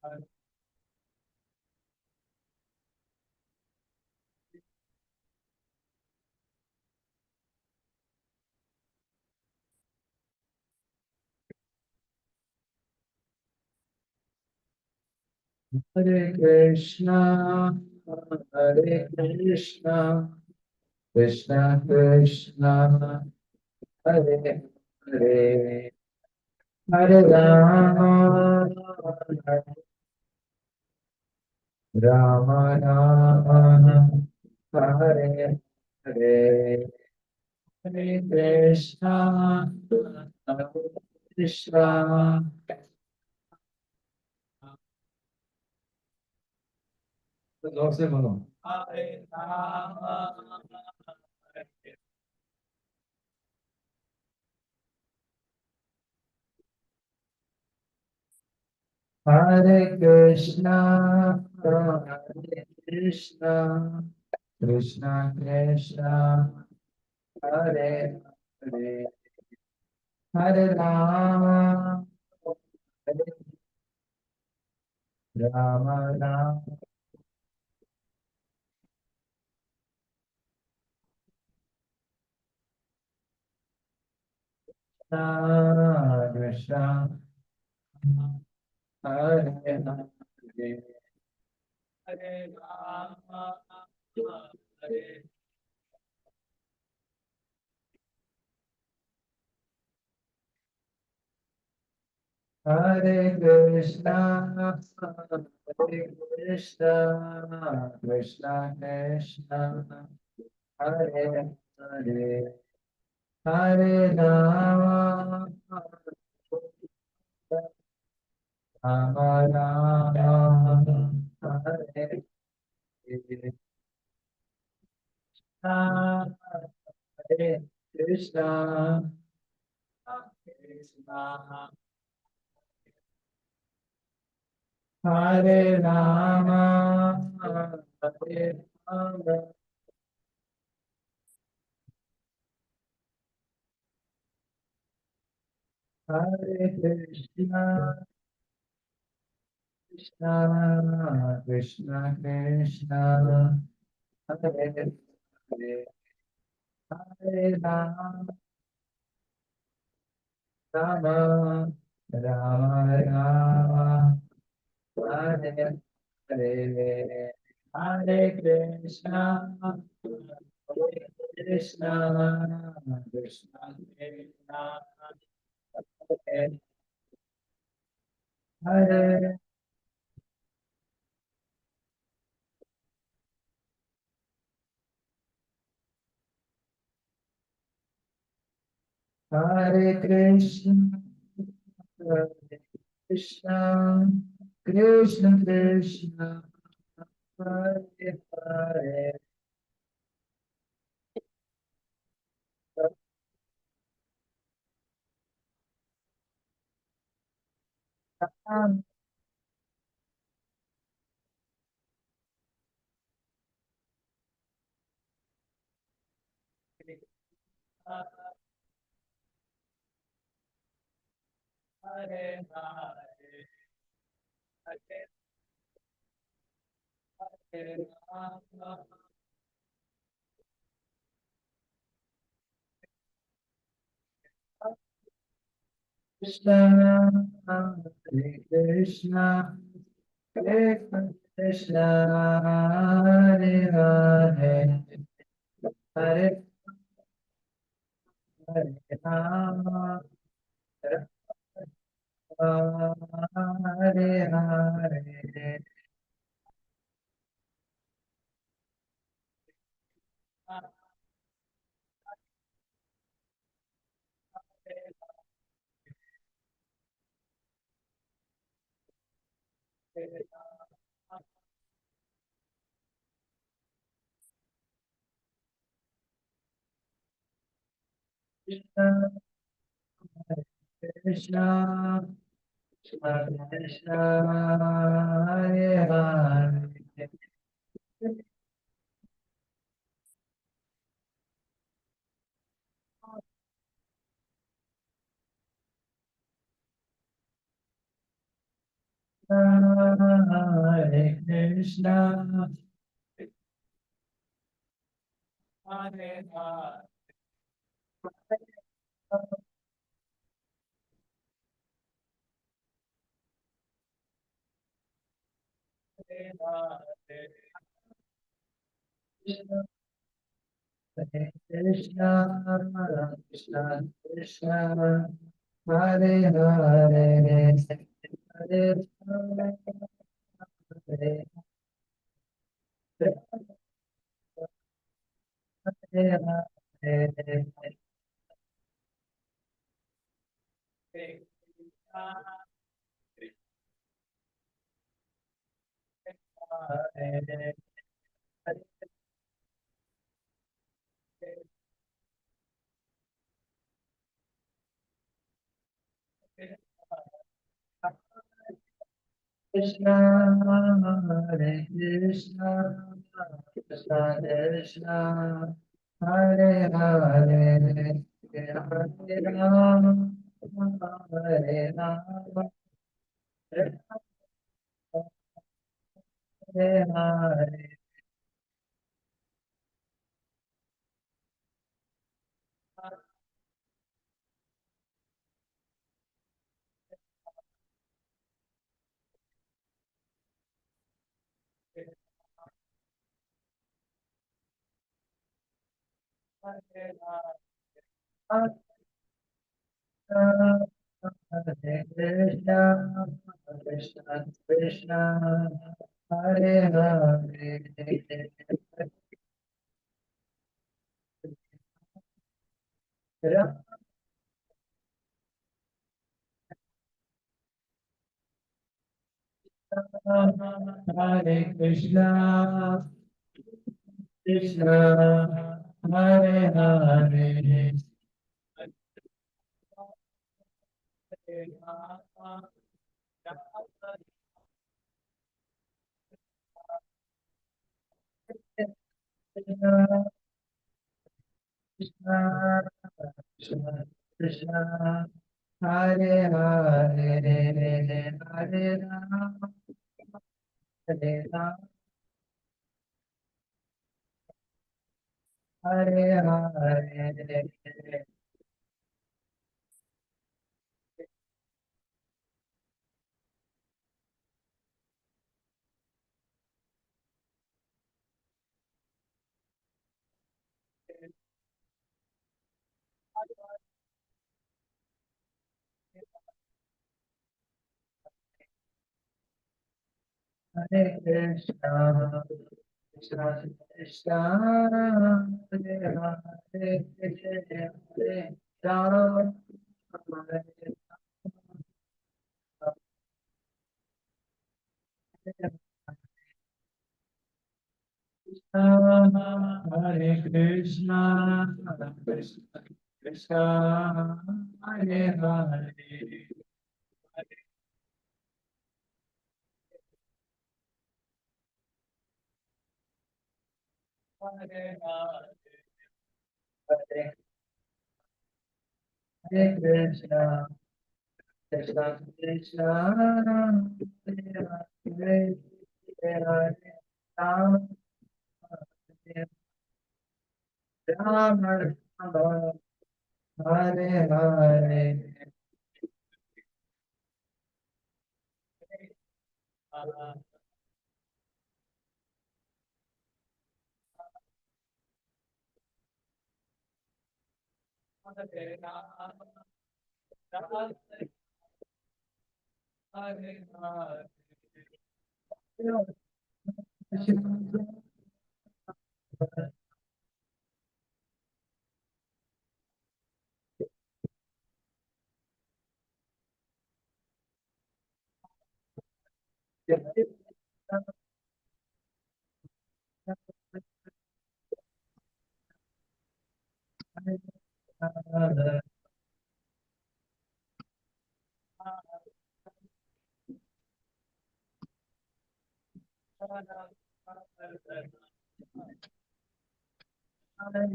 Hare Krishna, Hare Krishna, Krishna Krishna, Hare Hare, Hare Rama, Rama Rama, Hare Hare, Hare Krishna, Hare Krishna. तो जोर से बोलो। हरे राम, हरे कृष्णा, हरे कृष्णा, कृष्णा कृष्णा, हरे हरे, हरे राम, हरे राम, राम कृष्णा, हरे हरे, हरे राम, हरे हरे कृष्णा, हरे कृष्णा, कृष्णा कृष्णा, हरे हरे, हरे राम, राम राम, हरे कृष्णा, हरे कृष्णा, कृष्णा हरे राम, हरे राम, हरे कृष्णा, कृष्णा कृष्णा कृष्णा, हरे हरे, हरे राम, राम राम, राम हरे हरे, हरे कृष्णा, हरे कृष्णा, कृष्णा कृष्णा, हरे हरे, हरे कृष्ण, हरे कृष्णा, कृष्ण कृष्ण, हरे हरे, राम कृष्ण, हरे हरे, हरे हरे राम, कृष्ण हरे Krishna, Krishna Krishna, Hare Hare, Hare Hare Ram, Hare Hare, Krishna Krishna, Krishna Hare Hare, Krishna Krishna Hare Hare Hare Rama Hare Rama Hare Hare Krishna Hare Krishna Krishna Krishna Hare Hare Hare Rama Hare Rama Hare Hare Hare Hare Krishna Krishna Krishna Hare Hare Rama Hare Krishna Krishna Hare Hare Krishna Krishna Krishna Krishna Hare Hare Hare Rama Hare Rama Hare Hare Hare Krishna Krishna Krishna Hare Hare Hare Rama Hare Rama Hare Krishna Krishna Krishna Hare Hare Hare Hare Krishna Krishna Krishna Hare Hare Hare Rama Hare Rama Rama Hare Hare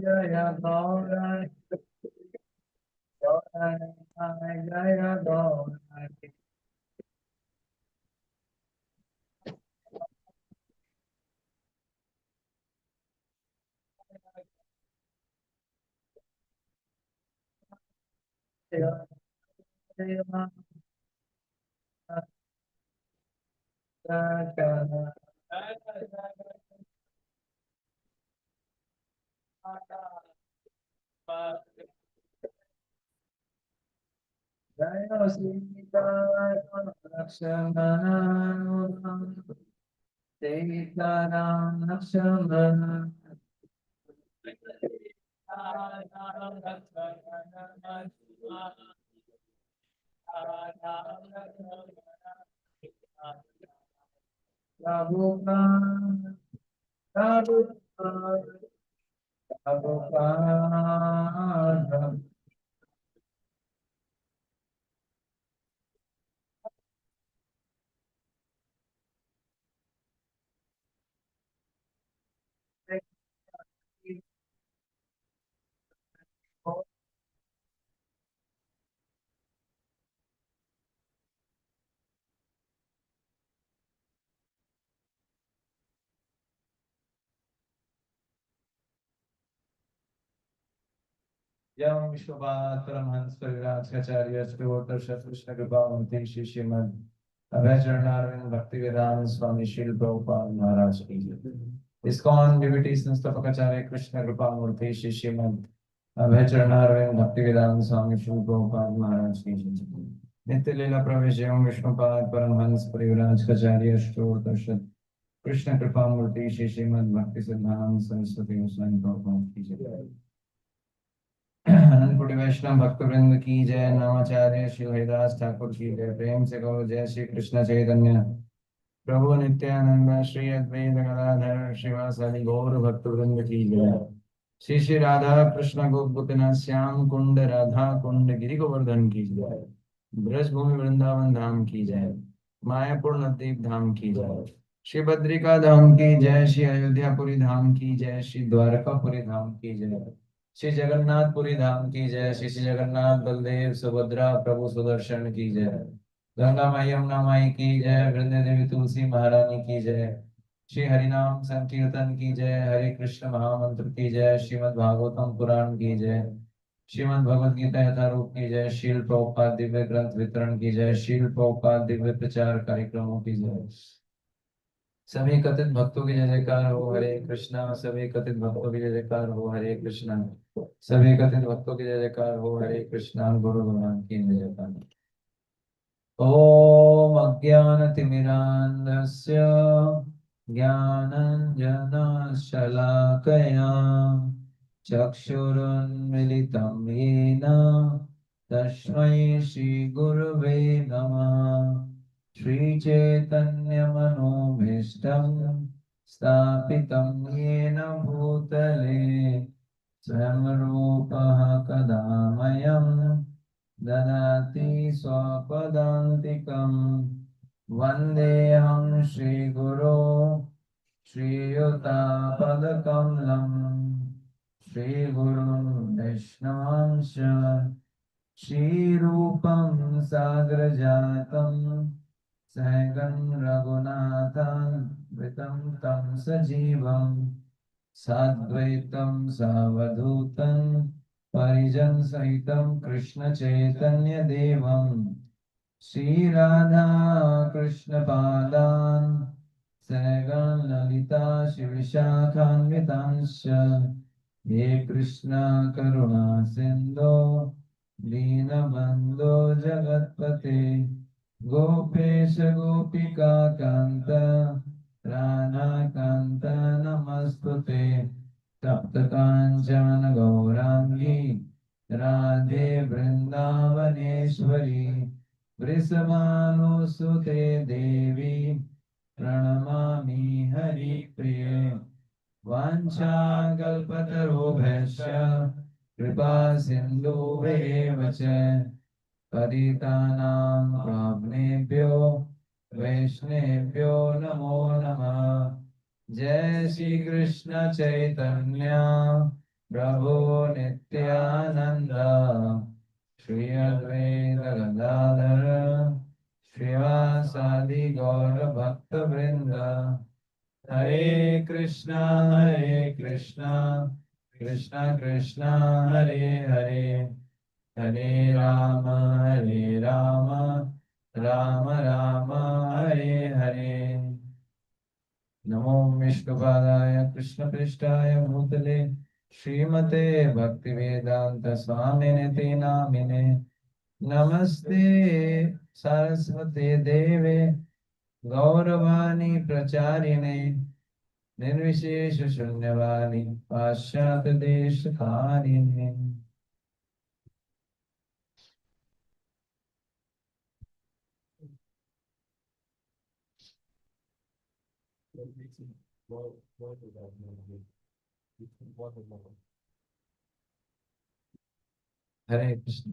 Jaya Gaura Jaya Gaura Hare Rama, Jaya Sita Lakshmana Sita Ram Lakshmana Prabhupada Prabhupada Prabhupada यम विश्वपाद परमहंस परिव्राजकाचार्य श्रीवोत्तर कृष्ण कृपा मूर्ति श्री श्रीमद अभय चरणारविंद भक्ति वेदांत स्वामी श्रील प्रभुपाद महाराज की जय। ISKCON डिविटी संस्थापकाचार्य Krishna कृपा मूर्ति श्री श्रीमद अभय चरणारविंद भक्ति वेदांत स्वामी श्रील प्रभुपाद महाराज की जय। नित्य लीला प्रवेश एवं विष्णुपाद परमहंस परिव्राजकाचार्य श्रीवोत्तर कृष्ण कृपा मूर्ति श्री श्रीमद भक्ति सिद्धांत सरस्वती गोस्वामी प्रभुपाद की जय। अनंत कोटि वैष्णव भक्त वृंद की जय। नमाचार्य श्री हरिदास ठाकुर की जय। प्रेम से कहो जय श्री कृष्ण चैतन्य प्रभु नित्यानंद श्री अद्वैत गदाधर श्रीवासादि गौर भक्त वृंद की जय। श्री श्री राधा कृष्ण गोपिनाथ श्याम कुंड राधा कुंड गिरि गोवर्धन की जय। ब्रजभूमि वृंदावन धाम की जय। मायापुर नवद्वीप धाम की जय। श्री बद्रिका धाम की जय। श्री अयोध्यापुरी धाम की जय। श्री द्वारकापुरी धाम की जय। श्री जगन्नाथपुरी धाम की जय। श्री श्री जगन्नाथ बलदेव सुभद्रा प्रभु सुदर्शन की जय। गंगा माई यमुना माई की जय। वृंदे देवी तुलसी महारानी की जय। श्री हरिनाम संकीर्तन की जय। हरे कृष्ण महामंत्र की जय। श्रीमद् भागवतम पुराण की जय। श्रीमद् भगवद गीता यथारूप की जय। शील प्रभुपाद दिव्य ग्रंथ वितरण की जय। शील प्रभुपाद दिव्य प्रचार कार्यक्रमों की जय। सभी कथित भक्तों की जय जयकार हो हरे कृष्णा। सभी कथित भक्तों की जय जयकार हो हरे कृष्णा। सभी कथित भक्तों की जय जयकार हो हरे कृष्णा। गुरु भगवान की जय जयकार। ओम अज्ञानतिमिरान्धस्य ज्ञानञ्जनशलाकया चक्षुरुन्मिलितं येन तस्मै श्रीगुरवे नमः। श्रीचैतन्यमनोभीष्टं स्थापितं येन भूतले स्वयं रूपः कदा मह्यं ददाति स्वपदान्तिकम्। वन्देऽहं श्रीगुरो श्रीयुतापदकमलं श्रीगुरुं वैष्णवांश श्रीरूपं साग्रजातं सहगं रघुनाथान्वितं तं सजीवं साद्वैतं सावधूतं परिजन सहितं कृष्ण चैतन्य देवं श्रीराधा कृष्ण पादान् सहगण ललिता शिविशाखान्वितांश्च हे कृष्ण करुणा सिन्धो दीनबन्धो जगत्पते गोपेश गोपिका कान्त राधाकान्त नमस्तुते। तप्त कांचन गौरांगी राधे वृंदावनेश्वरी वृषभानुसुते देवी प्रणमामि हरिप्रिये। वाञ्छाकल्पतरुभ्यश्च कृपा सिन्धुभ्येव च पतितानां पावनेभ्यो वैष्णवेभ्यो नमो नमः। जय श्री कृष्ण चैतन्य प्रभु नित्यानंद श्री अद्वैत गदाधर श्रीवासादि गौर भक्त वृंद। हरे कृष्णा कृष्णा कृष्णा हरे हरे हरे राम राम राम हरे हरे। नमो विष्णुपादाय कृष्णपृष्ठाय भूतले श्रीमते भक्तिवेदांत स्वामिने नामिने। नमस्ते सरस्वते देवे गौरवाणी प्रचारिणे निर्विशेष शून्यवादी पाश्चात्य देश कारिणे। हरे कृष्ण।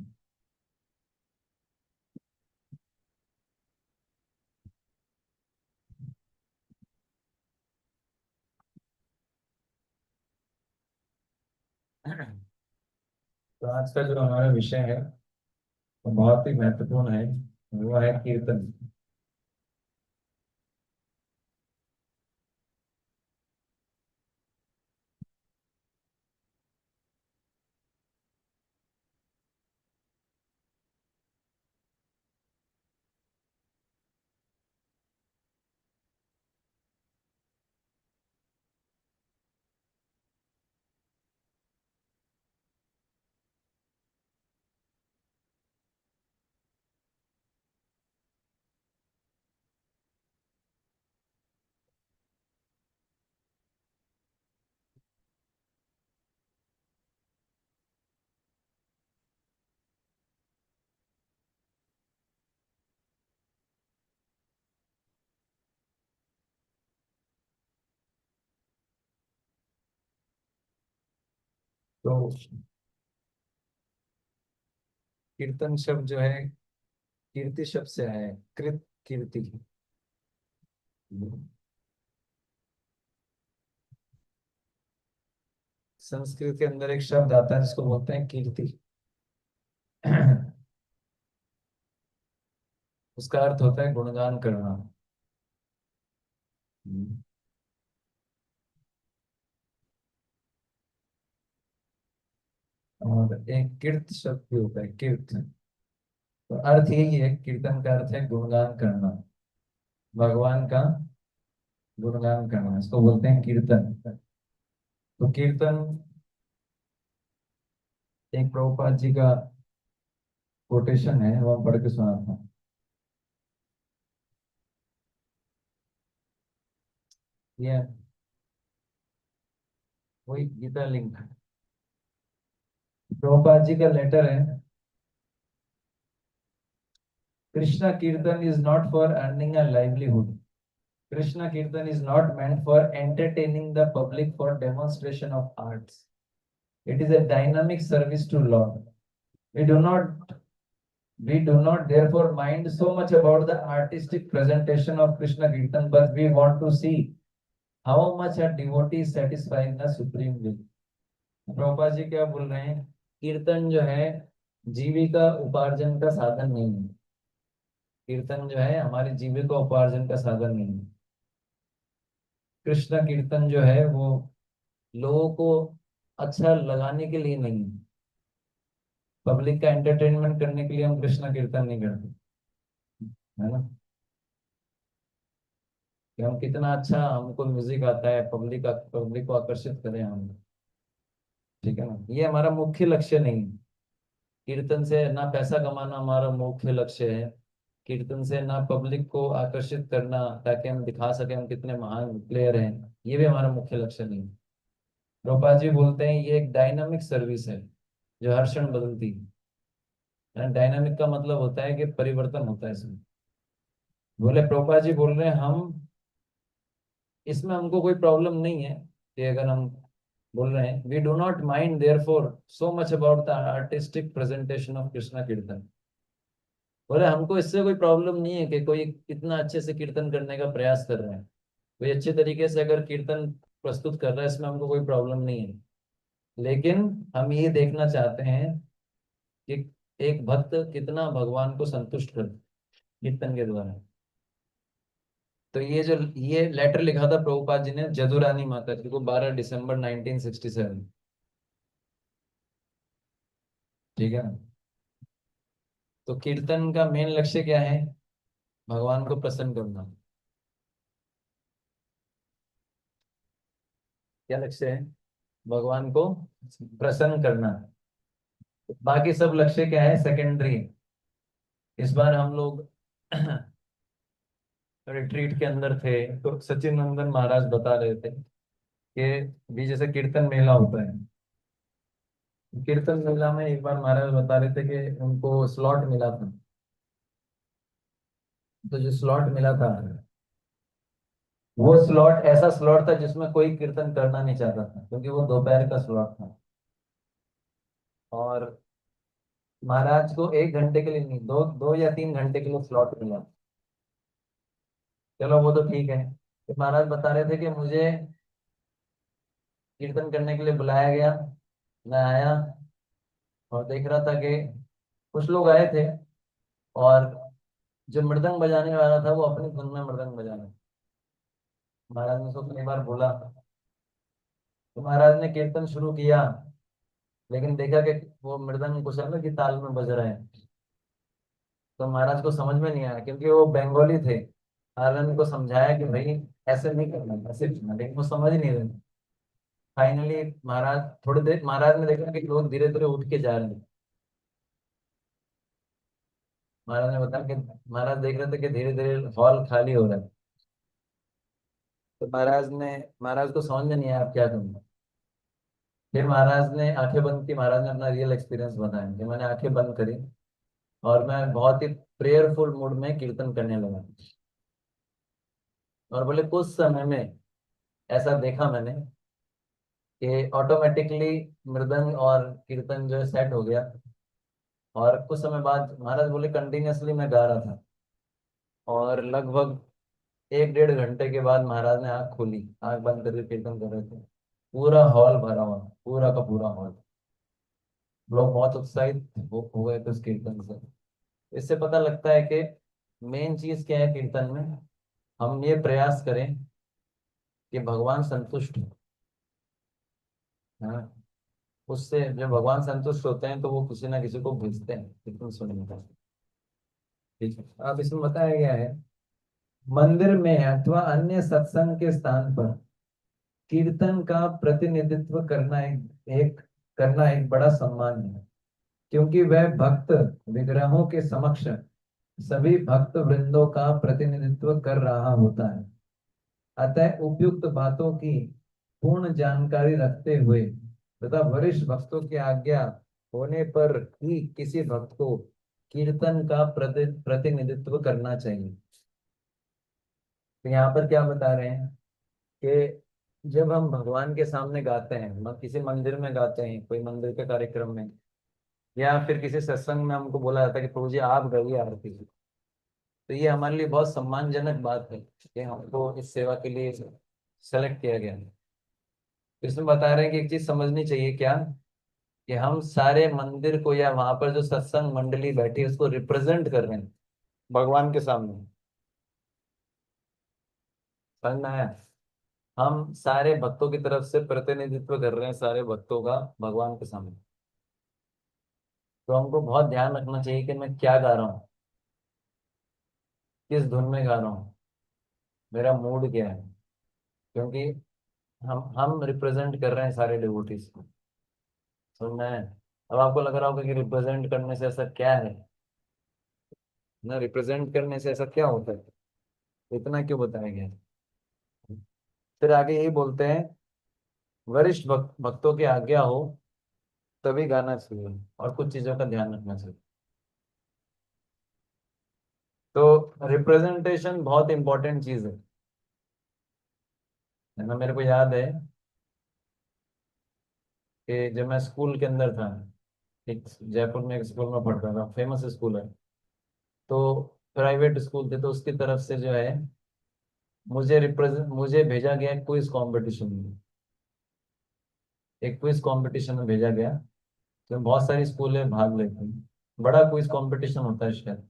तो आज का जो हमारा विषय है वो बहुत ही महत्वपूर्ण है। वो है कीर्तन। तो कीर्तन शब्द जो है कीर्ति शब्द से आया है। कृत कीर्ति। संस्कृत के अंदर एक शब्द आता है जिसको बोलते हैं कीर्ति। उसका अर्थ होता है गुणगान करना। और एक कीर्त शब्द भी होता है कीर्त। तो अर्थ यही है, कीर्तन का अर्थ है गुणगान करना, भगवान का गुणगान करना, इसको बोलते हैं कीर्तन। तो कीर्तन एक प्रभुपाद जी का कोटेशन है, वो पढ़ के सुना था। ये वही गीता लिंक। प्रभुपाद जी का लेटर है। कृष्णा कीर्तन is not for earning a livelihood. Krishna Kirtan is not meant for entertaining the public for demonstration of arts. It is a dynamic service to Lord. We do not we do not therefore mind so much about the artistic presentation of Krishna Kirtan, but we want to see how much a devotee is satisfying the supreme will. Prabhupada ji क्या बोल रहे हैं? कीर्तन जो है जीविका उपार्जन का साधन नहीं है। कीर्तन जो है हमारी जीविका उपार्जन का साधन नहीं है। कृष्ण कीर्तन जो है वो लोगों को अच्छा लगाने के लिए नहीं है। पब्लिक का एंटरटेनमेंट करने के लिए हम कृष्ण कीर्तन नहीं करते, है ना? कि हम कितना अच्छा हमको म्यूजिक आता है, पब्लिक को आकर्षित करें हम। ठीक है ना, ये हमारा मुख्य लक्ष्य नहीं है। कीर्तन से ना पैसा कमाना हमारा मुख्य लक्ष्य है। कीर्तन से ना पब्लिक को आकर्षित करना ताकि हम दिखा सके हम कितने महान प्लेयर हैं, ये भी हमारा मुख्य लक्ष्य नहीं है। प्रभुपाद जी बोलते हैं ये एक डायनामिक सर्विस है जो हर क्षण बदलती है। डायनामिक का मतलब होता है कि परिवर्तन होता है इसमें। बोले प्रभुपाद जी बोल रहे हैं हम इसमें हमको कोई प्रॉब्लम नहीं है कि अगर हम बोल रहे हैं we do not mind therefore so much about the artistic presentation of Krishna kirtan. बोले हमको इससे कोई प्रॉब्लम नहीं है कि कोई कितना अच्छे से कीर्तन करने का प्रयास कर रहे हैं। कोई अच्छे तरीके से अगर कीर्तन प्रस्तुत कर रहा है इसमें हमको कोई प्रॉब्लम नहीं है। लेकिन हम ये देखना चाहते हैं कि एक भक्त कितना भगवान को संतुष्ट कर कीर्तन के द्वारा। तो ये लेटर लिखा था प्रभुपाद जी ने जदुरानी माता जी को 12 दिसंबर 1967। ठीक है ना? तो कीर्तन का मेन लक्ष्य क्या है? भगवान को प्रसन्न करना। क्या लक्ष्य है? भगवान को प्रसन्न करना। बाकी सब लक्ष्य क्या है? सेकेंडरी। इस बार हम लोग रिट्रीट के अंदर थे, तो सचिन नंदन महाराज बता रहे थे कि भी जैसे कीर्तन मेला होता है, कीर्तन मेला में एक बार महाराज बता रहे थे कि उनको स्लॉट मिला था। तो जो स्लॉट मिला था, वो स्लॉट ऐसा स्लॉट था जिसमें कोई कीर्तन करना नहीं चाहता था, क्योंकि वो दोपहर का स्लॉट था। और महाराज को 1 घंटे के लिए नहीं, 2 या 3 घंटे के लिए स्लॉट मिला। चलो वो तो ठीक है। तो महाराज बता रहे थे कि मुझे कीर्तन करने के लिए बुलाया गया। मैं आया और देख रहा था कि कुछ लोग आए थे, और जो मृदंग बजाने वाला था वो अपनी धुन में मृदंग बजा रहा था। महाराज ने उसको कई बार बोला, तो महाराज ने कीर्तन शुरू किया, लेकिन देखा कि वो मृदंग कुछ अलग ही ताल में बज रहे हैं। तो महाराज को समझ में नहीं आया, क्योंकि वो बंगाली थे। महाराज ने उनको समझाया कि भाई ऐसे नहीं करना, ऐसे करना, लेकिन वो समझ ही नहीं रहे। फाइनली महाराज, थोड़ी देर महाराज ने देखा कि लोग धीरे धीरे उठ के जा रहे हैं। महाराज ने बताया कि महाराज देख रहे थे कि धीरे धीरे हॉल खाली हो रहा है। तो महाराज को समझ में नहीं आया आप क्या करना। फिर महाराज ने आंखें बंद की, महाराज ने अपना रियल एक्सपीरियंस बताया कि मैंने आंखें बंद करी और मैं बहुत ही प्रेयरफुल मूड में कीर्तन करने लगा। और बोले कुछ समय में ऐसा देखा मैंने कि ऑटोमेटिकली मृदंग और कीर्तन जो है सेट हो गया। और कुछ समय बाद महाराज बोले कंटिन्यूअसली मैं गा रहा था, और लगभग 1 डेढ़ घंटे के बाद महाराज ने आंख खोली, आंख बंद करके कीर्तन कर रहे थे। पूरा हॉल भरा हुआ, पूरा का पूरा हॉल। लोग बहुत उत्साहित हो गए थे उस कीर्तन से। इससे पता लगता है कि मेन चीज क्या है कीर्तन में। हम ये प्रयास करें कि भगवान संतुष्ट हो। हाँ, उससे जब भगवान संतुष्ट होते हैं तो वो किसी ना किसी को भेजते हैं कीर्तन सुनने का। ठीक है, अब इसमें बताया गया है, मंदिर में अथवा अन्य सत्संग के स्थान पर कीर्तन का प्रतिनिधित्व करना एक बड़ा सम्मान है, क्योंकि वह भक्त विग्रहों के समक्ष सभी भक्त वृंदों का प्रतिनिधित्व कर रहा होता है। अतः उपयुक्त बातों की पूर्ण जानकारी रखते हुए तथा वरिष्ठ भक्तों की आज्ञा होने पर ही किसी भक्त को कीर्तन का प्रतिनिधित्व करना चाहिए। तो यहाँ पर क्या बता रहे हैं कि जब हम भगवान के सामने गाते हैं, किसी मंदिर में गाते हैं, कोई मंदिर के कार्यक्रम में, या फिर किसी सत्संग में हमको बोला जाता है कि प्रभु जी आप गाइए आरती। तो ये हमारे लिए बहुत सम्मानजनक बात है कि हमको इस सेवा के लिए सेलेक्ट किया गया है। तो इसमें बता रहे हैं कि एक चीज समझनी चाहिए क्या, कि हम सारे मंदिर को या वहां पर जो सत्संग मंडली बैठी है उसको रिप्रेजेंट कर रहे हैं भगवान के सामने। समझ में आया? हम सारे भक्तों की तरफ से प्रतिनिधित्व कर रहे हैं सारे भक्तों का भगवान के सामने। तो हमको बहुत ध्यान रखना चाहिए कि मैं क्या गा रहा हूँ, किस धुन में गा रहा हूँ, मेरा मूड क्या है। क्योंकि हम रिप्रेजेंट कर रहे हैं सारे डिवोटीज को। सुनना है? अब आपको लग रहा होगा कि रिप्रेजेंट करने से ऐसा क्या है, ना रिप्रेजेंट करने से ऐसा क्या होता है, इतना क्यों बताया गया? फिर आगे यही बोलते हैं, वरिष्ठ भक्तों की आज्ञा हो तभी गाना चाहिए, और कुछ चीजों का ध्यान रखना चाहिए। तो रिप्रेजेंटेशन बहुत इंपॉर्टेंट चीज है ना। मेरे को याद है कि जब मैं स्कूल के अंदर था, एक जयपुर में एक स्कूल में पढ़ता था, फेमस स्कूल है। तो प्राइवेट स्कूल थे, तो उसकी तरफ से जो है मुझे भेजा गया क्विज कंपटीशन में। एक क्विज कंपटीशन में भेजा गया, तो बहुत सारी स्कूलें भाग लेती हैं। बड़ा क्विज कंपटीशन होता है शायद,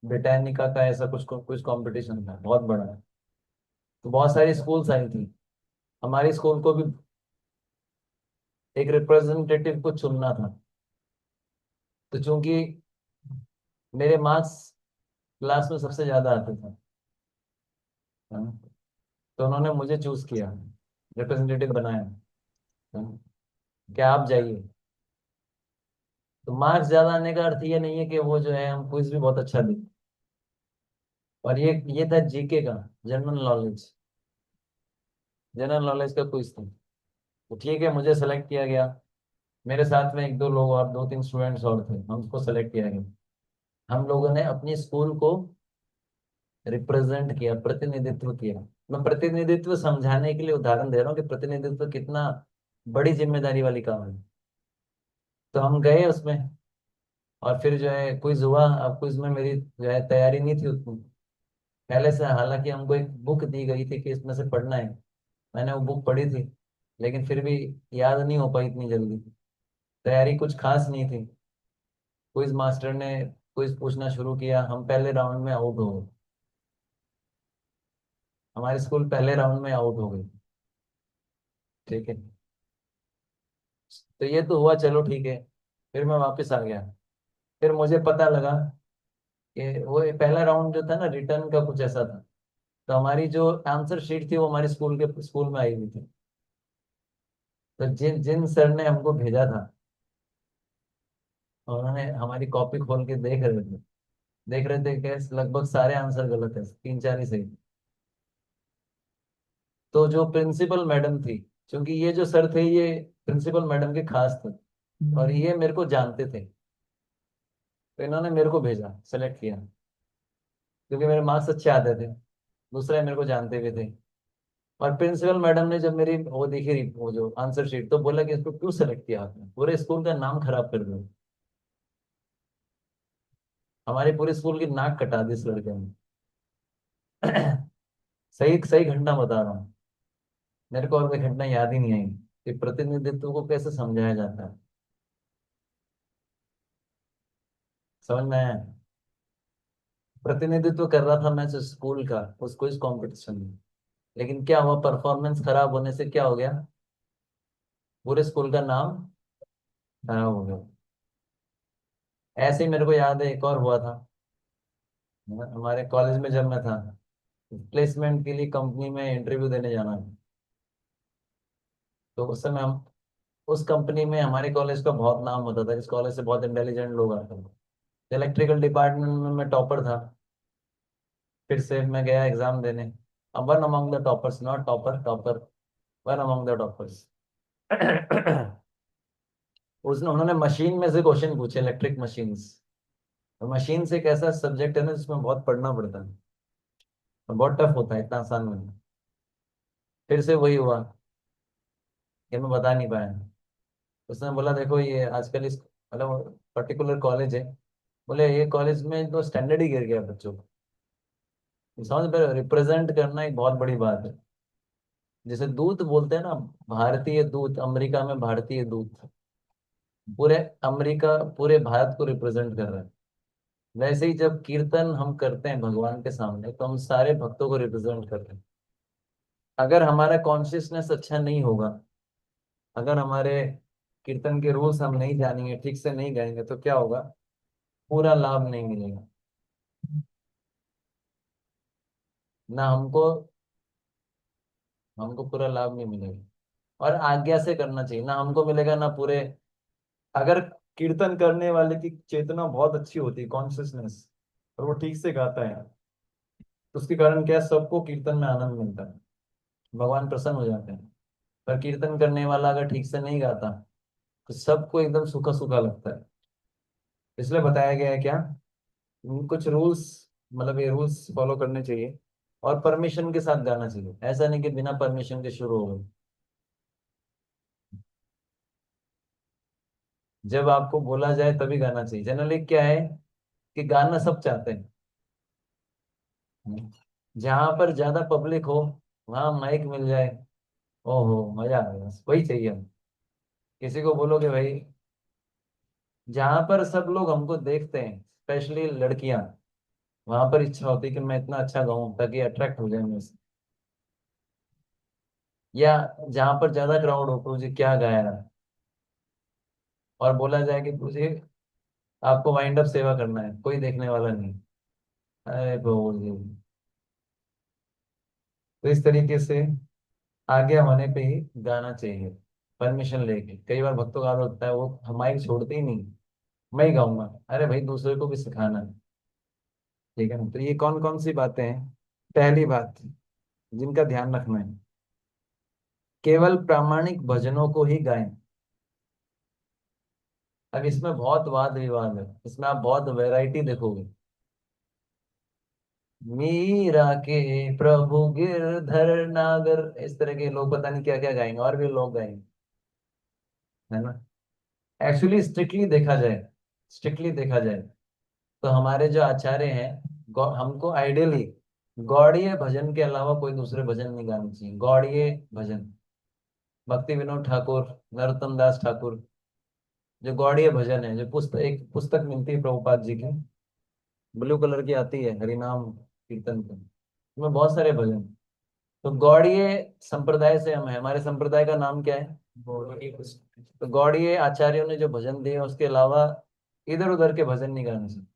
ब्रिटानिका का ऐसा कुछ क्विज कंपटीशन था, बहुत बड़ा है। तो बहुत सारी स्कूल्स आई थी, हमारी स्कूल को भी एक रिप्रेजेंटेटिव को चुनना था। तो चूंकि मेरे मार्क्स क्लास में सबसे ज्यादा आते थे, है ना? तो उन्होंने मुझे चूज किया, रिप्रेजेंटेटिव बनाया, है ना? क्या आप जाइए। तो मार्क्स ज्यादा आने का अर्थ ये नहीं है कि वो जो है हम क्विज भी बहुत अच्छा दी। और ये था जीके का, जनरल नॉलेज, जनरल नॉलेज का क्विज था। तो ठीक है, मुझे सेलेक्ट किया गया। मेरे साथ में एक दो लोग और, दो तीन स्टूडेंट्स और थे, हमको सेलेक्ट किया गया। हम लोगों ने अपनी स्कूल को रिप्रेजेंट किया, प्रतिनिधित्व किया। मैं प्रतिनिधित्व समझाने के लिए उदाहरण दे रहा हूँ कि प्रतिनिधित्व कितना बड़ी जिम्मेदारी वाली काम है। तो हम गए उसमें, और फिर जो है क्विज हुआ। अब क्विज में मेरी जो है तैयारी नहीं थी उतनी पहले से, हालांकि हमको एक बुक दी गई थी कि इसमें से पढ़ना है। मैंने वो बुक पढ़ी थी, लेकिन फिर भी याद नहीं हो पाई इतनी जल्दी। तैयारी कुछ खास नहीं थी। क्विज मास्टर ने क्विज पूछना शुरू किया, हम पहले राउंड में आउट हो गए। हमारी स्कूल पहले राउंड में आउट हो गई। ठीक है, तो ये तो हुआ, चलो ठीक है। फिर मैं वापस आ गया। फिर मुझे पता लगा कि वो ये पहला राउंड जो था ना, रिटर्न का कुछ ऐसा था। तो हमारी जो आंसर शीट थी वो हमारे स्कूल में आई हुई थी। तो जिन जिन सर ने हमको भेजा था, उन्होंने हमारी कॉपी खोल के देख रहे थे कि लगभग सारे आंसर गलत है, तीन चार ही सही। तो जो प्रिंसिपल मैडम थी, क्योंकि ये जो सर थे ये प्रिंसिपल मैडम के खास थे, और ये मेरे को जानते थे, तो इन्होंने मेरे को भेजा, सेलेक्ट किया, क्योंकि मेरे मार्क्स अच्छे आते थे। दूसरा, ये मेरे को जानते भी थे। और प्रिंसिपल मैडम ने जब मेरी वो देखी, वो जो आंसर शीट, तो बोला कि इसको क्यों सेलेक्ट किया आपने, पूरे स्कूल का नाम खराब कर दिया। हमारे पूरे स्कूल की नाक कटा दी इस लड़के ने। सही सही घटना बता रहा हूँ। मेरे को और कोई घटना याद ही नहीं आई कि प्रतिनिधित्व को कैसे समझाया जाता है। समझ में आया? प्रतिनिधित्व कर रहा था मैं जो स्कूल का, उस क्विज कंपटीशन में। लेकिन क्या हुआ, परफॉर्मेंस खराब होने से क्या हो गया, पूरे स्कूल का नाम खराब हो गया। ऐसे ही मेरे को याद है एक और हुआ था। हमारे कॉलेज में जब मैं था, प्लेसमेंट के लिए कंपनी में इंटरव्यू देने जाना था। तो उस समय हम, उस कंपनी में हमारे कॉलेज का बहुत नाम होता था, इस कॉलेज से बहुत इंटेलिजेंट लोग आते थे। इलेक्ट्रिकल डिपार्टमेंट में मैं टॉपर था। फिर से मैं गया एग्जाम देने। अब one among the toppers, not topper, topper, one among the toppers. उसने उन्होंने मशीन में से क्वेश्चन पूछे, इलेक्ट्रिक मशीन्स। तो मशीन से एक ऐसा सब्जेक्ट है ना जिसमें बहुत पढ़ना पड़ता है, और बहुत टफ होता है, इतना आसान नहीं। फिर से वही हुआ कि मैं बता नहीं पाया। उसने बोला देखो ये आजकल इस, मतलब पर्टिकुलर कॉलेज है, बोले ये कॉलेज में तो स्टैंडर्ड ही गिर गया बच्चों को। समझ पे, रिप्रेजेंट करना एक बहुत बड़ी बात है। जैसे दूत बोलते हैं ना, भारतीय दूत, अमेरिका में भारतीय दूत, पूरे अमेरिका, पूरे भारत को रिप्रेजेंट कर रहे हैं। वैसे ही जब कीर्तन हम करते हैं भगवान के सामने, तो हम सारे भक्तों को रिप्रेजेंट कर रहे हैं। अगर हमारा कॉन्शियसनेस अच्छा नहीं होगा, अगर हमारे कीर्तन के रूल्स हम नहीं जानेंगे, ठीक से नहीं गाएंगे, तो क्या होगा, पूरा लाभ नहीं मिलेगा। ना हमको, हमको पूरा लाभ नहीं मिलेगा। और आज्ञा से करना चाहिए, ना हमको मिलेगा ना पूरे। अगर कीर्तन करने वाले की चेतना बहुत अच्छी होती है, कॉन्शियसनेस, और वो ठीक से गाता है, तो उसके कारण क्या है, सबको कीर्तन में आनंद मिलता है, भगवान प्रसन्न हो जाते हैं। पर कीर्तन करने वाला अगर ठीक से नहीं गाता, तो सबको एकदम सूखा सूखा लगता है। इसलिए बताया गया है क्या, कुछ रूल्स, मतलब ये रूल्स फॉलो करने चाहिए। और परमिशन के साथ गाना चाहिए, ऐसा नहीं कि बिना परमिशन के शुरू हो गए। जब आपको बोला जाए तभी गाना चाहिए। जनरली क्या है कि गाना सब चाहते हैं, जहां पर ज्यादा पब्लिक हो, वहां माइक मिल जाए, ओहो मजा आ गया, वही चाहिए हम। किसी को बोलोगे भाई, जहां पर सब लोग हमको देखते हैं, स्पेशली लड़कियां, वहां पर इच्छा होती है कि मैं इतना अच्छा गाऊं ताकि अट्रैक्ट हो जाए मुझसे। या जहां पर ज्यादा क्राउड हो, तुझे क्या गाया है, और बोला जाए कि तुझे आपको वाइंड अप सेवा करना है, कोई देखने वाला नहीं। अरे प्रभु जी। तो इस तरीके से आगे होने पे ही गाना चाहिए, परमिशन लेके। कई बार भक्तों का हाल होता है, वो हमारी छोड़ते ही नहीं, मैं ही गाऊंगा। अरे भाई, दूसरे को भी सिखाना है। ठीक है ना? तो ये कौन कौन सी बातें हैं? पहली बात जिनका ध्यान रखना है, केवल प्रामाणिक भजनों को ही गाएं। अब इसमें बहुत वाद विवाद है, इसमें आप बहुत वैरायटी देखोगे। मीरा के प्रभु गिरधर नागर, इस तरह के लोग पता नहीं क्या क्या गाएंगे, और भी लोग गाएंगे, है ना? एक्चुअली स्ट्रिक्टली देखा जाए तो हमारे जो आचार्य हैं, हमको आइडियली गौड़ीय भजन के अलावा कोई दूसरे भजन नहीं गाने चाहिए। गौड़ीय भजन, भक्ति विनोद ठाकुर, नरोत्तम दास ठाकुर, जो गौड़ीय भजन है, जो एक पुस्तक मिलती है प्रभुपाद जी की, ब्लू कलर की आती है, हरिनाम कीर्तन की, उसमें बहुत सारे भजन। तो गौड़ीय संप्रदाय से हम है, हमारे संप्रदाय का नाम क्या है? तो गौड़ीय आचार्यों ने जो भजन दिए, उसके अलावा इधर उधर के भजन नहीं गाने चाहिए।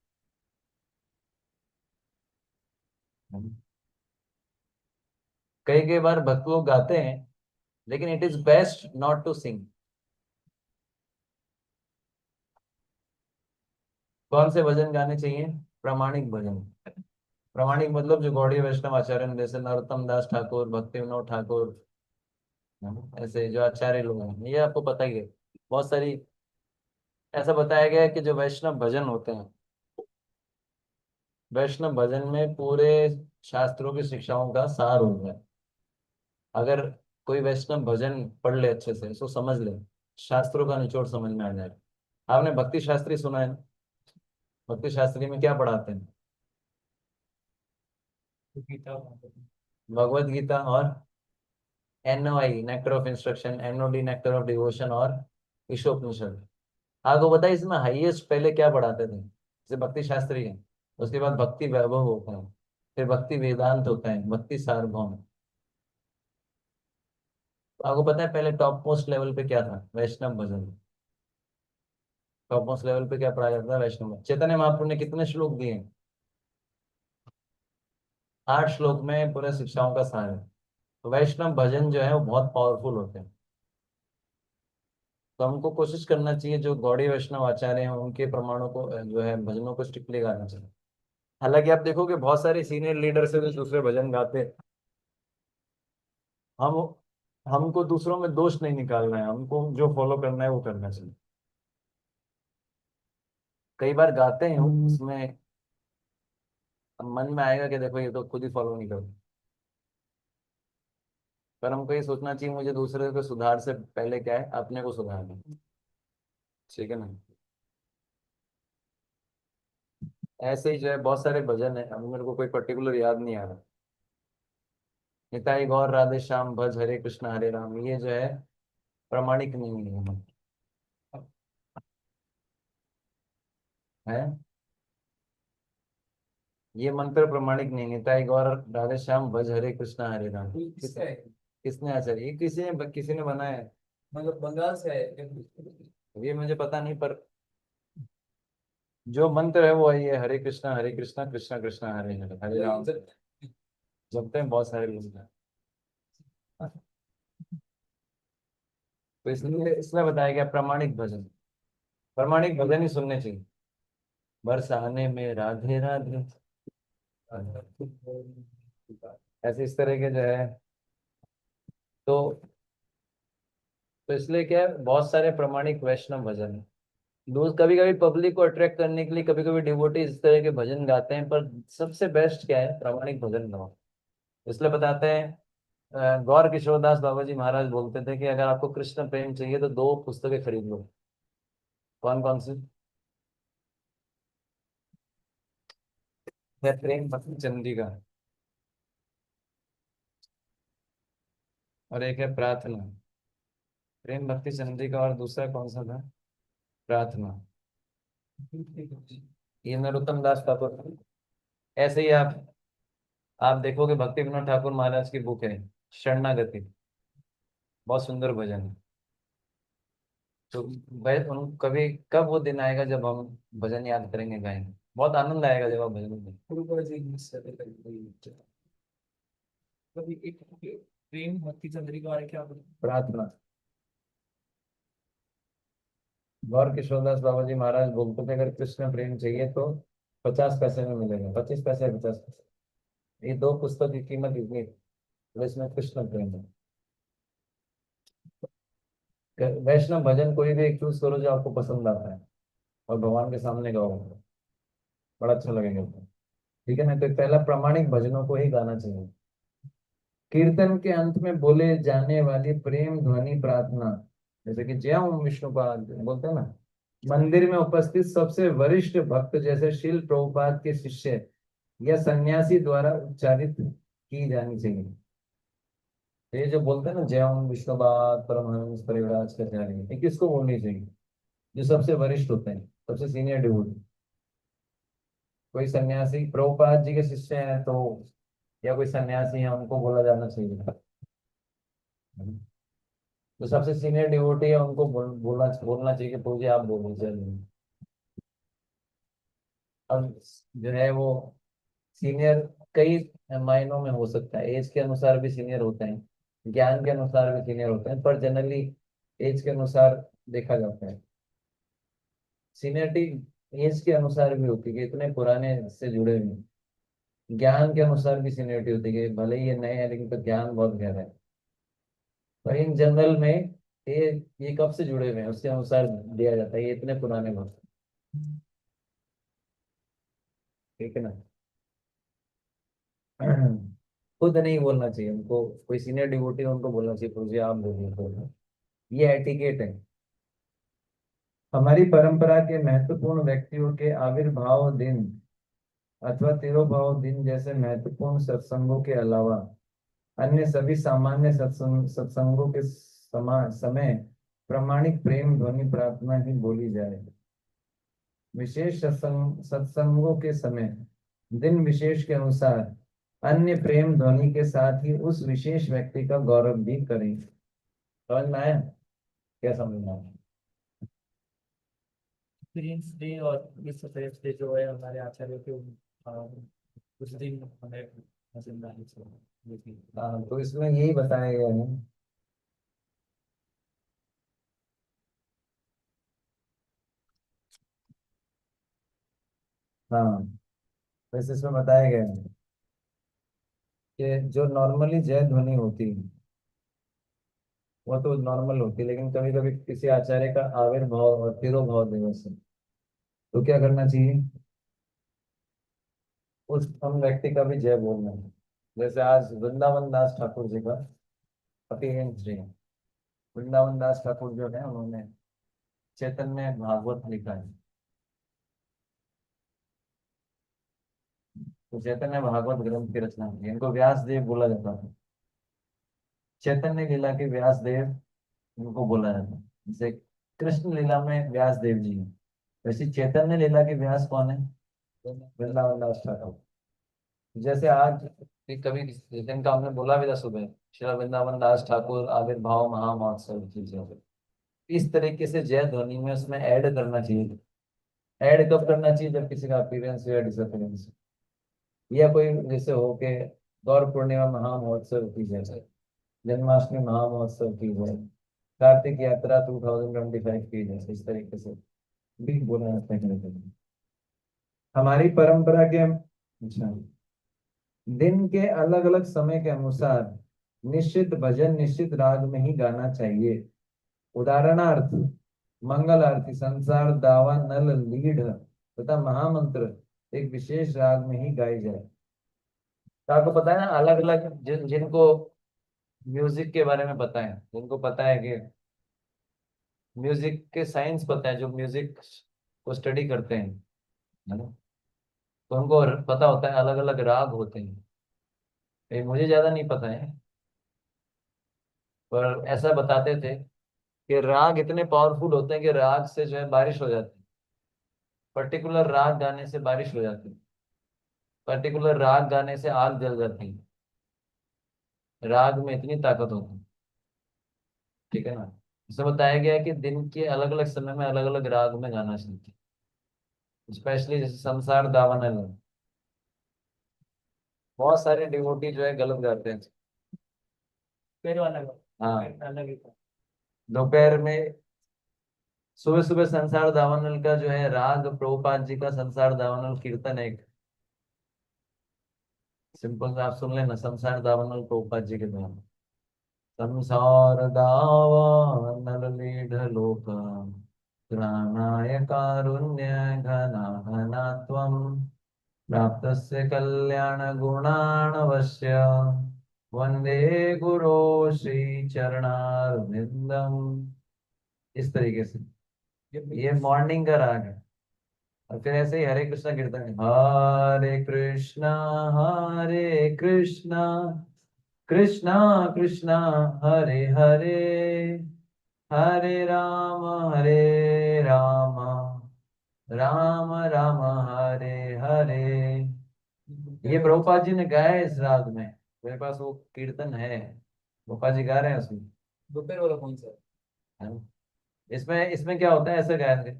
कई कई बार भक्त लोग गाते हैं, लेकिन it is best not to sing. कौन से भजन गाने चाहिए? प्रामाणिक भजन। प्रामाणिक मतलब जो गौड़ीय वैष्णव आचार्य हैं, जैसे नरोत्तम दास ठाकुर, भक्ति विनोद ठाकुर, है ना? ऐसे जो आचार्य लोग हैं, ये आपको पता ही है। बहुत सारी ऐसा बताया गया है कि जो वैष्णव भजन होते हैं, वैष्णव भजन में पूरे शास्त्रों की शिक्षाओं का सार होता है। अगर कोई वैष्णव भजन पढ़ ले अच्छे से, उसको समझ ले, शास्त्रों का निचोड़ समझ में आ जाए। आपने भक्ति शास्त्री सुना है ना? भक्ति शास्त्री में क्या पढ़ाते हैं? भगवत गीता और NOI, nectar of instruction, NOD, nectar of devotion, और ईशोपनिषद। आपको पता है इसमें हाईएस्ट पहले क्या पढ़ाते थे? जैसे भक्ति शास्त्री है, उसके बाद भक्ति वैभव होता है, फिर भक्ति वेदांत होता है, भक्ति सार्वभौम। तो आपको पता है पहले टॉप मोस्ट लेवल पे क्या था? वैष्णव भजन। टॉप मोस्ट लेवल पे क्या पढ़ाया जाता है? वैष्णव भजन। चैतन्य महाप्रभु ने कितने श्लोक दिए हैं? 8 श्लोक में पूरे शिक्षाओं का सार है। तो वैष्णव भजन जो है वो बहुत पावरफुल होते हैं। तो हमको कोशिश करना चाहिए, जो गौड़ी वैष्णव आचार्य हैं उनके प्रमाणों को, जो है भजनों को स्ट्रिक्टली गाना चाहिए। हालांकि आप देखोगे बहुत सारे सीनियर लीडर से भी दूसरे भजन गाते हैं। हम हमको दूसरों में दोष नहीं निकालना है, हमको जो फॉलो करना है वो करना चाहिए। कई बार गाते हैं उसमें मन में आएगा कि देखो ये तो खुद ही फॉलो नहीं करते, पर हमको ये सोचना चाहिए मुझे दूसरे को सुधार से पहले क्या है, अपने को सुधारना। ठीक है ना? ऐसे ही जो है बहुत सारे भजन है, अब मेरे को कोई पर्टिकुलर याद नहीं आ रहा। निताई गौर राधे श्याम भज हरे कृष्ण हरे राम, ये जो है प्रामाणिक नहीं है। ये मंत्र प्रमाणिक नहीं। निताई गौर राधे श्याम भज हरे कृष्ण हरे राम, किसने आचार्य, ये किसी ने बनाया है? मतलब बंगाल से है ये मुझे पता नहीं, पर जो मंत्र है वो ये हरे कृष्णा कृष्णा कृष्णा हरे हरे, हरे राम जपते हैं बहुत सारे लोग। तो इसलिए इसमें बताया गया प्रामाणिक भजन, प्रामाणिक भजन ही सुनने चाहिए। बरसाने में राधे राधे, ऐसे इस तरह के जो है। तो तो इसलिए क्या है, बहुत सारे प्रामाणिक वैष्णव भजन है। दोस्त कभी कभी पब्लिक को अट्रैक्ट करने के लिए कभी कभी डिवोटी इस तरह के भजन गाते हैं, पर सबसे बेस्ट क्या है? प्रामाणिक भजन गाओ। इसलिए बताते हैं, गौर किशोरदास बाबा जी महाराज बोलते थे कि अगर आपको कृष्ण प्रेम चाहिए तो 2 पुस्तकें खरीद लो। कौन कौन सी? है प्रेम भक्ति चंद्रिका, और एक है प्रार्थना। प्रेम भक्ति चंद्रिका, और दूसरा कौन सा था? प्रार्थना। ये नरोत्तम दास ठाकुर। ऐसे ही आप देखोगे भक्ति विनोद ठाकुर महाराज की बुक है शरणागति, बहुत सुंदर भजन है। तो कभी कब वो दिन आएगा जब हम भजन याद करेंगे, गाएंगे, बहुत आनंद आएगा जब आप भजन गाएंगे। गुरु जी मुझसे भी कभी कभी एक प्रेम भक्ति चंद्रिका है क्या? प्रार्थना। गौर किशोरदास बाबा जी महाराज बोलते थे, अगर कृष्ण प्रेम चाहिए तो 50 पैसे में मिलेगा, 25 पैसे, 50 पैसे। ये दो पुस्तक की कीमत इतनी है, तो इसमें कृष्ण प्रेम है। वैष्णव भजन कोई भी एक चूज करो जो आपको पसंद आता है और भगवान के सामने गाओ, बड़ा अच्छा लगेगा। ठीक है ना? तो पहला प्रामाणिक भजनों को ही गाना चाहिए। कीर्तन के अंत में बोले जाने वाली प्रेम ध्वनि प्रार्थना, जैसे कि जय ओम विष्णुपाद बोलते हैं ना, मंदिर में उपस्थित सबसे वरिष्ठ भक्त जैसे शील प्रभुपाद के शिष्य या सन्यासी द्वारा उच्चारित की जानी चाहिए। ये जो बोलते हैं ना, जय ओम विष्णुपाद परमहंस परिव्राजकाचार्य, ये किसको बोलनी चाहिए? जो सबसे वरिष्ठ होते हैं, सबसे सीनियर डिवोटी। कोई सन्यासी प्रभुपाद जी के शिष्य हैं तो, या कोई सन्यासी है, उनको बोला जाना चाहिए। जो सबसे सीनियर डिवोटी है उनको बोलना बोलना चाहिए कि पूज्य आप बोल दीजिए। अब जो है वो सीनियर कई मायनों में हो सकता है, एज के अनुसार भी सीनियर होते हैं, ज्ञान के अनुसार भी सीनियर होते हैं, पर जनरली एज के अनुसार देखा जाता है। सीनियरिटी एज के अनुसार भी होती है कि इतने पुराने से जुड़े हुए हैं। ज्ञान के अनुसार भी सीनियरिटी होती है कि भले ही ये नए हैं लेकिन तो ज्ञान बहुत गहरा है। पर इन जनरल में ये कब से जुड़े हुए हैं उसके अनुसार दिया जाता है, ये इतने पुराने लोग। ठीक है ना? खुद नहीं बोलना चाहिए उनको, कोई सीनियर डिवोटी है उनको बोलना चाहिए पूज्य आप बोलिए, तो ये एटिकेट है। हमारी परंपरा के महत्वपूर्ण व्यक्तियों के आविर्भाव दिन अथवा तिरोभाव दिन जैसे महत्वपूर्ण सत्संगों के अलावा अन्य सभी सामान्य सत्संगों के समय प्रामाणिक प्रेम ध्वनि प्रार्थना ही बोली जाए। विशेष सत्संगों के समय दिन विशेष के अनुसार अन्य प्रेम ध्वनि के साथ ही उस विशेष व्यक्ति का गौरव भी करें। समझ में आया? क्या समझना है? एक्सपीरियंस डे और विश्व प्रेस डे जो है हमारे आचार्य के उस दिन हमें जिम्मेदारी से देखी। हाँ, तो इसमें यही बताया गया है। हाँ, वैसे इसमें बताया गया है कि जो नॉर्मली जय ध्वनि होती है वो तो नॉर्मल होती है, लेकिन कभी कभी किसी आचार्य का आविर्भाव और तिरोभाव दिवस है तो क्या करना चाहिए? उस हम व्यक्ति का भी जय बोलना है। जैसे आज वृंदावन दास ठाकुर जी का अपीयरेंस डे है। वृंदावन दास ठाकुर जो है उन्होंने चैतन्य भागवत लिखा है। तो चैतन्य भागवत ग्रंथ की रचना की, इनको व्यास देव बोला जाता था। चैतन्य लीला के व्यास देव इनको बोला जाता है। जैसे कृष्ण लीला में व्यास देव जी है, वैसे चैतन्य लीला के व्यास कौन है? वृंदावन दास ठाकुर। जैसे आज कभी जिस दिन का हमने बोला भी था सुबह, श्री वृंदावन दास ठाकुर आविर्भाव महामहोत्सव चीजें, इस तरीके से जय ध्वनि में उसमें ऐड करना चाहिए। ऐड कब करना चाहिए? जब किसी का अपीयरेंस हो या डिसअपीयरेंस हो, या कोई जैसे हो के गौर पूर्णिमा महामहोत्सव की जाए, जन्माष्टमी महामहोत्सव की जाए, कार्तिक यात्रा 2025 की जाए, इस तरीके से भी बोला जाता है कभी कभी। हमारी परंपरा के, अच्छा, दिन के अलग अलग समय के अनुसार निश्चित भजन निश्चित राग में ही गाना चाहिए। उदाहरणार्थ मंगल आरती, संसार दावा, नल लीढ़ तथा महामंत्र एक विशेष राग में ही गाई जाए। तो आपको पता है ना, अलग अलग जिनको म्यूजिक के बारे में पता है, जिनको पता है कि म्यूजिक के साइंस पता है, जो म्यूजिक को स्टडी करते हैं, है ना, तो उनको पता होता है अलग अलग राग होते हैं। ये मुझे ज्यादा नहीं पता है, पर ऐसा बताते थे कि राग इतने पावरफुल होते हैं कि राग से जो है बारिश हो जाती है। पर्टिकुलर राग गाने से बारिश हो जाती है, पर्टिकुलर राग गाने से आग जल जाती है। राग में इतनी ताकत होती है। ठीक है ना? इसमें बताया गया है कि दिन के अलग अलग समय में अलग अलग राग में गाना चाहिए, स्पेशली जैसे संसार दावन है। बहुत सारे डिवोटी जो है गलत गाते हैं। फिर वाला का हाँ, अलग ही था। दोपहर में, सुबह सुबह संसार दावानल का जो है राग, प्रभुपाद जी का संसार दावानल कीर्तन है एक, सिंपल सा आप सुन लेना, संसार दावानल प्रभुपाद जी के द्वारा। संसार दावानल लीढ़ लोक, त्राणाय कारुण्य घना घना त्वं, प्राप्तस्य कल्याण गुणाणवश्य, वंदे गुरो श्री चरणारविंदम। इस तरीके से ये मॉर्निंग का राग है। और फिर ऐसे ही हरे कृष्णा कीर्तन है, हरे कृष्णा कृष्णा कृष्णा हरे हरे, हरे राम राम राम हरे हरे। ये प्रभुपाद जी ने गाया है इस राग में, मेरे पास वो कीर्तन है, प्रभुपाद जी गा रहे हैं उसमें। दोपहर वाला कौन सा है? है ना? इसमें इसमें क्या होता है, ऐसे गाएंगे,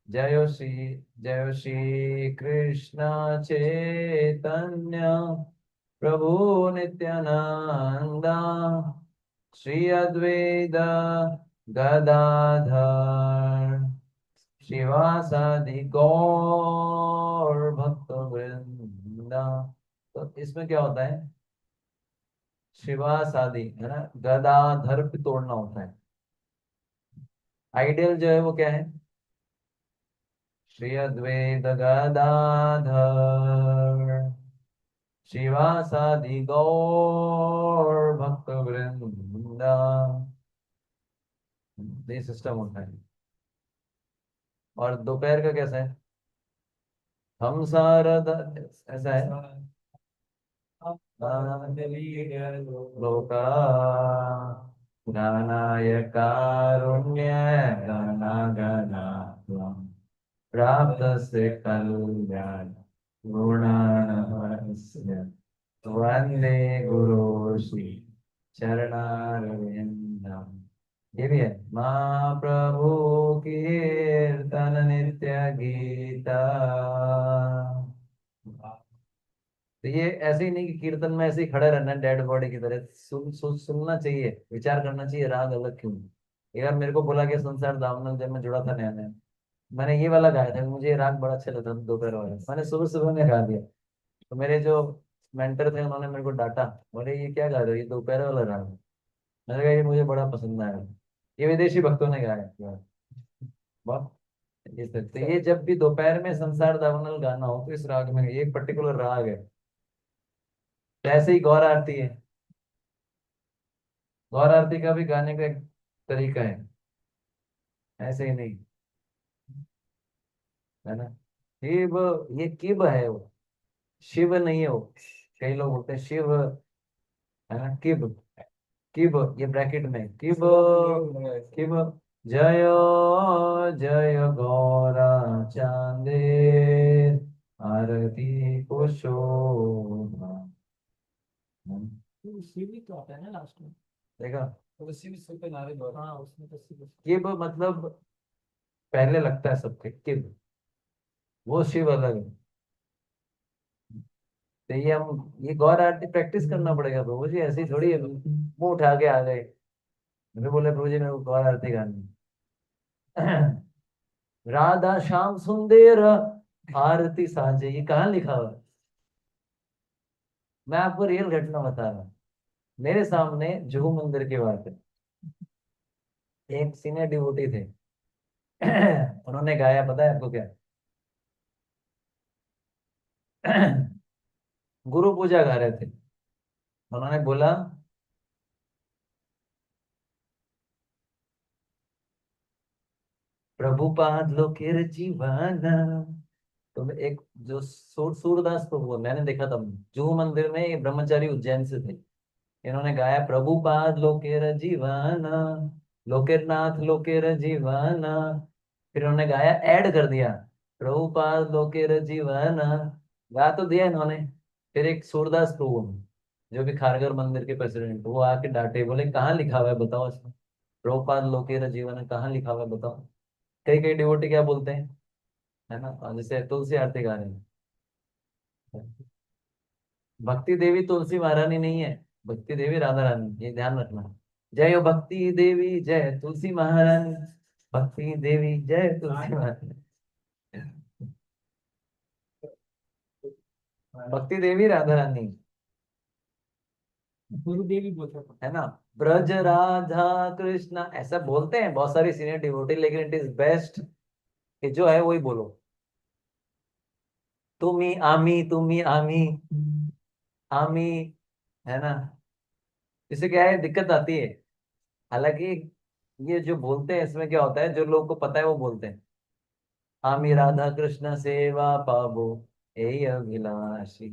जय श्री कृष्ण चैतन्य प्रभु नित्यानंदा, श्री अद्वैत गदाधर शिवासादि गौर भक्त वृंदा। तो इसमें क्या होता है, शिवासादि है ना, गदाधर पे तोड़ना होता है। आइडियल जो है वो क्या है, श्री अद्वैत गदाधर शिवासादि गौर भक्त वृंदा। ये सिस्टम होता है। और दोपहर का कैसा है, हम सारा ऐसा है, लोका गानाय कारुण्य गना गना प्राप्तस्य कल्याण गुणाणवस्य, वंदे गुरु श्री चरणारविंदम। ये भी है, माँ प्रभु कीर्तन नित्य गीता। तो ये ऐसे ही नहीं कि कीर्तन में ऐसे ही खड़े रहना डेड बॉडी की तरह, सुनना चाहिए, विचार करना चाहिए राग अलग क्यों है। एक बार मेरे को बोला कि संसार दामन, जब मैं जुड़ा था नया नया, मैंने ये वाला गाया था, मुझे ये राग बड़ा अच्छा लगता था दोपहर वाला, मैंने सुबह सुबह में गा दिया। तो मेरे जो मेंटर थे उन्होंने मेरे को डांटा, बोले ये क्या गा रहे हो, ये दोपहर वाला राग है। मैंने कहा ये मुझे बड़ा पसंद आया, ये विदेशी भक्तों ने गाया है। बहुत तो ये जब भी दोपहर में संसार दामनल गाना हो तो इस राग में, ये एक पर्टिकुलर राग है। तो ऐसे ही गौर आरती है, गौर आरती का भी गाने का एक तरीका है, ऐसे ही नहीं, है ना। शिव, ये किब है वो, शिव नहीं है वो। कई लोग बोलते हैं शिव, है ना, किब, किब ये ब्रैकेट में किब, किब जय जय गौरा चांदे आरती को शोभा। शिव ही तो आता है ना लास्ट में। देखा, तो शिव शिव पे नारे दो, हाँ उसमें तो शिव। किब मतलब पहले लगता है सबके, किब वो शिव अलग है। तो ये हम, ये गौर आरती प्रैक्टिस करना पड़ेगा प्रभु जी, ऐसी थोड़ी है, मुंह उठा के आ गए, मुझे बोले प्रभु जी मेरे को गौर आरती गानी है। राधा श्याम सुंदर आरती साजे, ये कहाँ लिखा हुआ है? मैं आपको रियल घटना बता रहा हूँ, मेरे सामने जुहू मंदिर की बात है। एक सीनियर डिवोटी थे, उन्होंने गाया, पता है आपको क्या? गुरु पूजा गा रहे थे, उन्होंने बोला, प्रभुपाद लोकेर जीवाना। तो मैं एक जो सूरदास प्रभु है, मैंने देखा था जुहू मंदिर में, ये ब्रह्मचारी उज्जैन से थे, इन्होंने गाया प्रभुपाद लोकेर जीवाना, लोकेर नाथ लोकेर जीवाना। फिर उन्होंने गाया, ऐड कर दिया, प्रभुपाद लोकेर जीवाना। गा तो दिया इन्होंने, फिर एक सूरदास प्रभु जो भी खारगर मंदिर के प्रेसिडेंट, वो आके डांटे, बोले कहाँ लिखा हुआ है बताओ इसमें। प्रभुपाद लोकेर जीवन कहाँ लिखा हुआ है बताओ। कई कई डिवोटी क्या बोलते हैं, है ना, जैसे तुलसी आरती गा रहे हैं, भक्ति देवी तुलसी महारानी नहीं है, भक्ति देवी राधा रानी, ये ध्यान रखना। जय हो भक्ति देवी जय तुलसी महारानी, भक्ति देवी जय तुलसी महारानी। भक्ति देवी राधा रानी, गुरुदेव ही बोलते हैं। है ना। ब्रज राधा कृष्णा ऐसा बोलते हैं बहुत सारी सीनियर डिवोटी, लेकिन इट इज बेस्ट कि जो है वही बोलो। तुम्ही आमी आमी, है ना। इससे क्या है, दिक्कत आती है। हालांकि ये जो बोलते हैं इसमें क्या होता है, जो लोगों को पता है वो बोलते हैं आमी राधा कृष्ण सेवा पाबो यही अभिलाषी।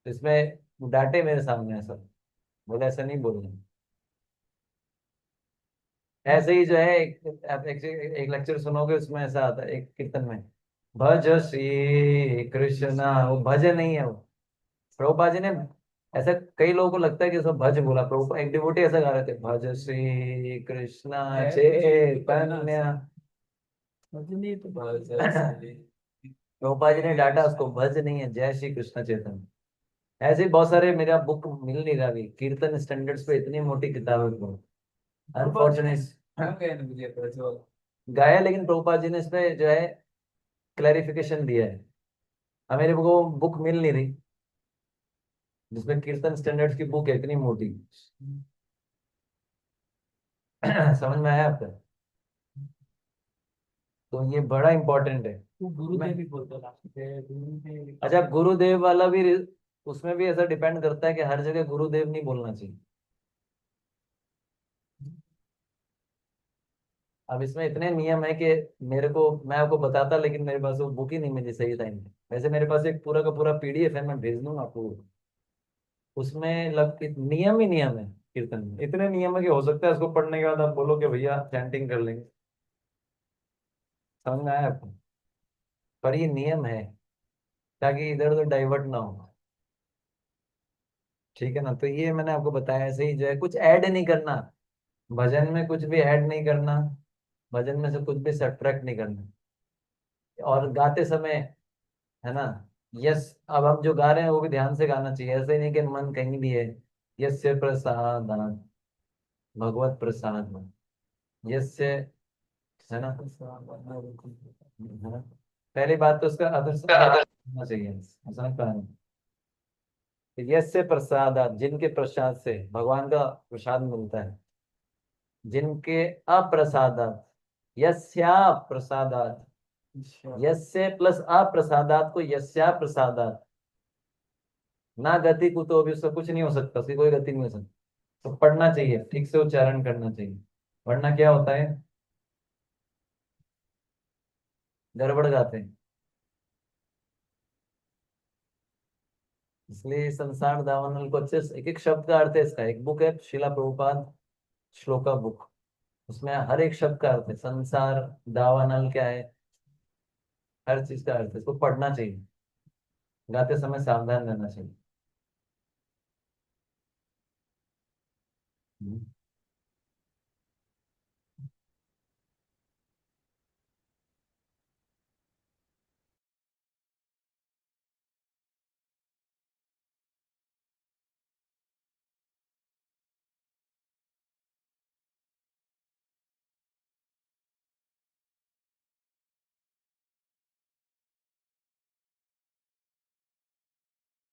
तो इसमें डांटे मेरे सामने ऐसा बोले, ऐसा नहीं बोलना। ऐसे ही जो है एक लेक्चर सुनोगे उसमें ऐसा आता है एक कीर्तन में, भज श्री कृष्णा, वो भज नहीं है वो। प्रभुपाद जी ने ऐसा, कई लोगों को लगता है कि उसमें भज बोला, प्रभुपाद एक डिवोटी ऐसा गा रहे थे, भज श्री कृष्णा चैतन्य। मुझे नहीं तो प्रभुपाद जी ने डांटा उसको, भज नहीं है, जय श्री कृष्ण चैतन्य। ऐसे ही बहुत सारे, मेरा बुक मिल नहीं रहा अभी, कीर्तन स्टैंडर्ड्स पे इतनी मोटी किताब है। अनफॉर्चुनेट गाया, लेकिन प्रभुपाद जी ने इसमें जो है क्लैरिफिकेशन दिया है। अब मेरे को बुक मिल नहीं रही जिसमें कीर्तन स्टैंडर्ड्स की बुक है इतनी मोटी। समझ में आया आपका। तो ये बड़ा इंपॉर्टेंट है। वो गुरुदेव ही बोलते हैं लास्ट पे, गुरुदेव। अच्छा, गुरुदेव वाला भी उसमें भी ऐसा डिपेंड करता है कि हर जगह गुरुदेव नहीं बोलना चाहिए। अब इसमें इतने नियम है कि मेरे को, मैं आपको बताता लेकिन मेरे पास वो बुक ही नहीं मिली सही टाइम पे। वैसे मेरे पास एक पूरा का पूरा पीडीएफ है, मैं भेज दूंगा आपको। उसमें नियम ही नियम है, कीर्तन में इतने नियम है कि हो सकता है उसको पढ़ने के बाद आप बोलो कि भैया चैंटिंग कर लेंगे। समझ में आया आपको। पर ये नियम है ताकि इधर उधर डाइवर्ट ना हो। ठीक है ना। तो ये मैंने आपको बताया, ऐसे ही जो है कुछ ऐड नहीं करना, भजन में कुछ भी ऐड नहीं करना, भजन में से कुछ भी सब्ट्रैक्ट नहीं करना। और गाते समय, है ना, यस, अब हम जो गा रहे हैं वो भी ध्यान से गाना चाहिए, ऐसे नहीं कि मन कहीं भी है। यस्य प्रसाद भगवत प्रसाद, यस्य, है ना, है ना। पहली बात तो उसका अदर होना चाहिए, समझ पा रहे हैं? तो यस्य प्रसाद, जिनके प्रसाद से भगवान का प्रसाद मिलता है, जिनके अप्रसादात, यस्या प्रसादात, यस्य प्लस अप्रसादात को यस्या प्रसादात, ना गति को, तो अभी उसका कुछ नहीं हो सकता, उसकी कोई गति नहीं हो सकती। तो पढ़ना चाहिए, ठीक से उच्चारण करना चाहिए, वरना क्या होता है, गड़बड़ गाते हैं। इसलिए संसार दावानल को अच्छे से, एक एक शब्द का अर्थ है इसका। एक बुक है शिला प्रभुपाद श्लोका बुक, उसमें हर एक शब्द का अर्थ है। संसार दावानल क्या है, हर चीज का अर्थ है, इसको पढ़ना चाहिए, गाते समय सावधान रहना चाहिए।